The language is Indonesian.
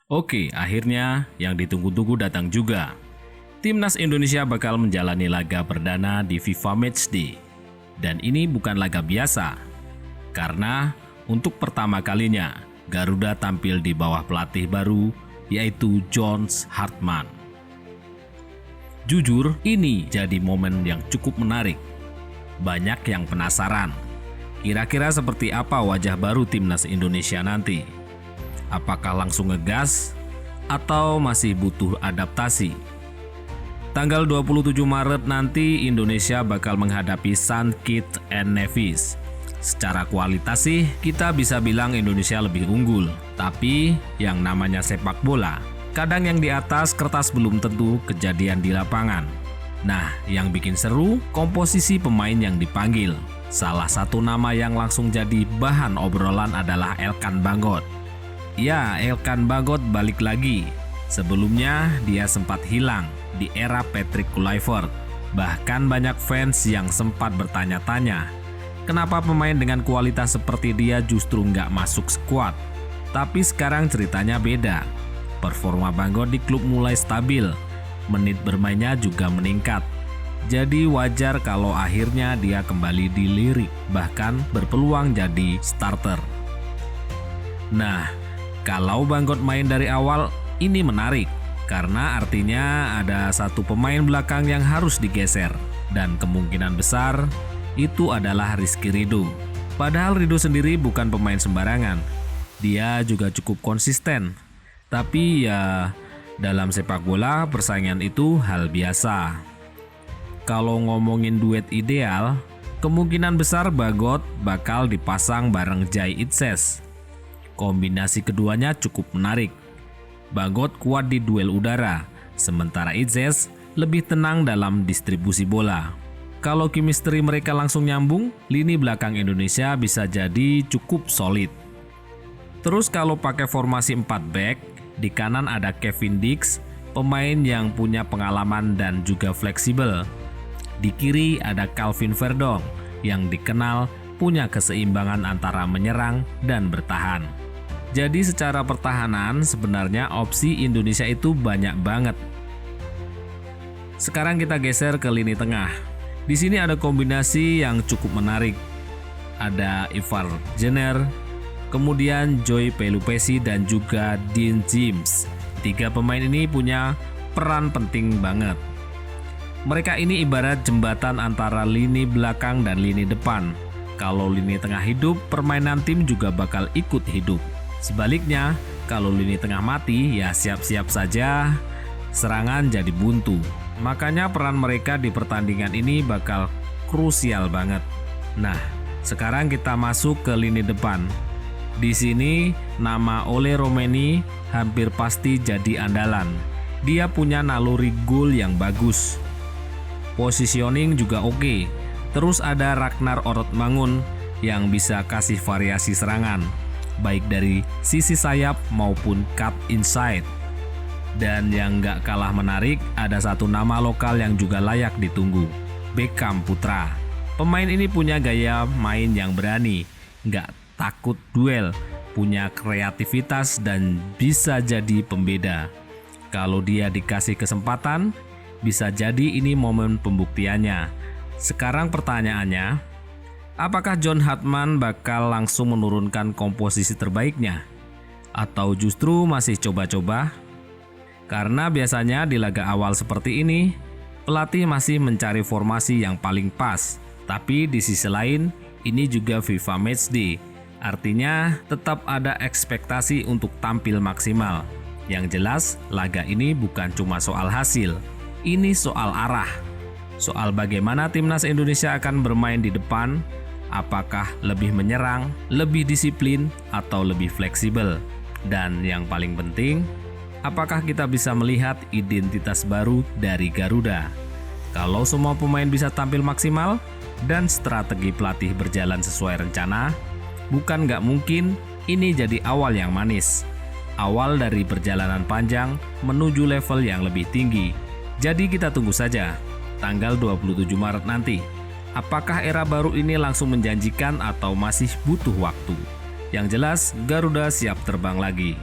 Oke, akhirnya yang ditunggu-tunggu datang juga. Timnas Indonesia bakal menjalani laga perdana di FIFA Matchday. Dan ini bukan laga biasa. Karena untuk pertama kalinya, Garuda tampil di bawah pelatih baru, yaitu John Hartman. Jujur, ini jadi momen yang cukup menarik. Banyak yang penasaran. Kira-kira seperti apa wajah baru Timnas Indonesia nanti? Apakah langsung ngegas atau masih butuh adaptasi? Tanggal 27 Maret nanti Indonesia bakal menghadapi St. Kitts and Nevis. Secara kualitas sih kita bisa bilang Indonesia lebih unggul. Tapi yang namanya sepak bola, kadang yang di atas kertas belum tentu kejadian di lapangan. Nah, yang bikin seru komposisi pemain yang dipanggil. Salah satu nama yang langsung jadi bahan obrolan adalah Elkan Bagot. Ya, Elkan Bagot balik lagi. Sebelumnya dia sempat hilang di era Patrick Kluivert. Bahkan banyak fans yang sempat bertanya-tanya, kenapa pemain dengan kualitas seperti dia justru nggak masuk skuad? Tapi sekarang ceritanya beda. Performa Bagot di klub mulai stabil, menit bermainnya juga meningkat. Jadi wajar kalau akhirnya dia kembali dilirik, bahkan berpeluang jadi starter. Nah, kalau Bagot main dari awal, ini menarik. Karena artinya ada satu pemain belakang yang harus digeser. Dan kemungkinan besar, itu adalah Rizky Ridho. Padahal Ridho sendiri bukan pemain sembarangan. Dia juga cukup konsisten. Tapi ya, dalam sepak bola, persaingan itu hal biasa. Kalau ngomongin duet ideal, kemungkinan besar Bagot bakal dipasang bareng Jai Itzes. Kombinasi keduanya cukup menarik. Bagot kuat di duel udara, sementara Itzes lebih tenang dalam distribusi bola. Kalau chemistry mereka langsung nyambung, lini belakang Indonesia bisa jadi cukup solid. Terus kalau pakai formasi 4 back, di kanan ada Kevin Dix, pemain yang punya pengalaman dan juga fleksibel. Di kiri ada Calvin Verdong, yang dikenal punya keseimbangan antara menyerang dan bertahan. Jadi secara pertahanan sebenarnya opsi Indonesia itu banyak banget. Sekarang kita geser ke lini tengah. Di sini ada kombinasi yang cukup menarik. Ada Ivar Jenner, kemudian Joy Pelupesi dan juga Dean James. 3 pemain ini punya peran penting banget. Mereka ini ibarat jembatan antara lini belakang dan lini depan. Kalau lini tengah hidup, permainan tim juga bakal ikut hidup. Sebaliknya, kalau lini tengah mati, ya siap-siap saja serangan jadi buntu. Makanya peran mereka di pertandingan ini bakal krusial banget. Nah, sekarang kita masuk ke lini depan. Di sini, nama Ole Romeni hampir pasti jadi andalan. Dia punya naluri gol yang bagus. Positioning juga oke. Terus ada Ragnar Orotmangun yang bisa kasih variasi serangan, baik dari sisi sayap maupun cut inside. Dan yang gak kalah menarik, ada satu nama lokal yang juga layak ditunggu, Beckham Putra. Pemain ini punya gaya main yang berani, gak takut duel, punya kreativitas dan bisa jadi pembeda. Kalau dia dikasih kesempatan, bisa jadi ini momen pembuktiannya. Sekarang pertanyaannya, apakah John Hartman bakal langsung menurunkan komposisi terbaiknya? Atau justru masih coba-coba? Karena biasanya di laga awal seperti ini, pelatih masih mencari formasi yang paling pas. Tapi di sisi lain, ini juga FIFA Matchday. Artinya tetap ada ekspektasi untuk tampil maksimal. Yang jelas, laga ini bukan cuma soal hasil. Ini soal arah. Soal bagaimana timnas Indonesia akan bermain di depan. Apakah lebih menyerang, lebih disiplin, atau lebih fleksibel? Dan yang paling penting, apakah kita bisa melihat identitas baru dari Garuda? Kalau semua pemain bisa tampil maksimal dan strategi pelatih berjalan sesuai rencana, bukan nggak mungkin ini jadi awal yang manis. Awal dari perjalanan panjang menuju level yang lebih tinggi. Jadi kita tunggu saja tanggal 27 Maret nanti. Apakah era baru ini langsung menjanjikan atau masih butuh waktu? Yang jelas, Garuda siap terbang lagi.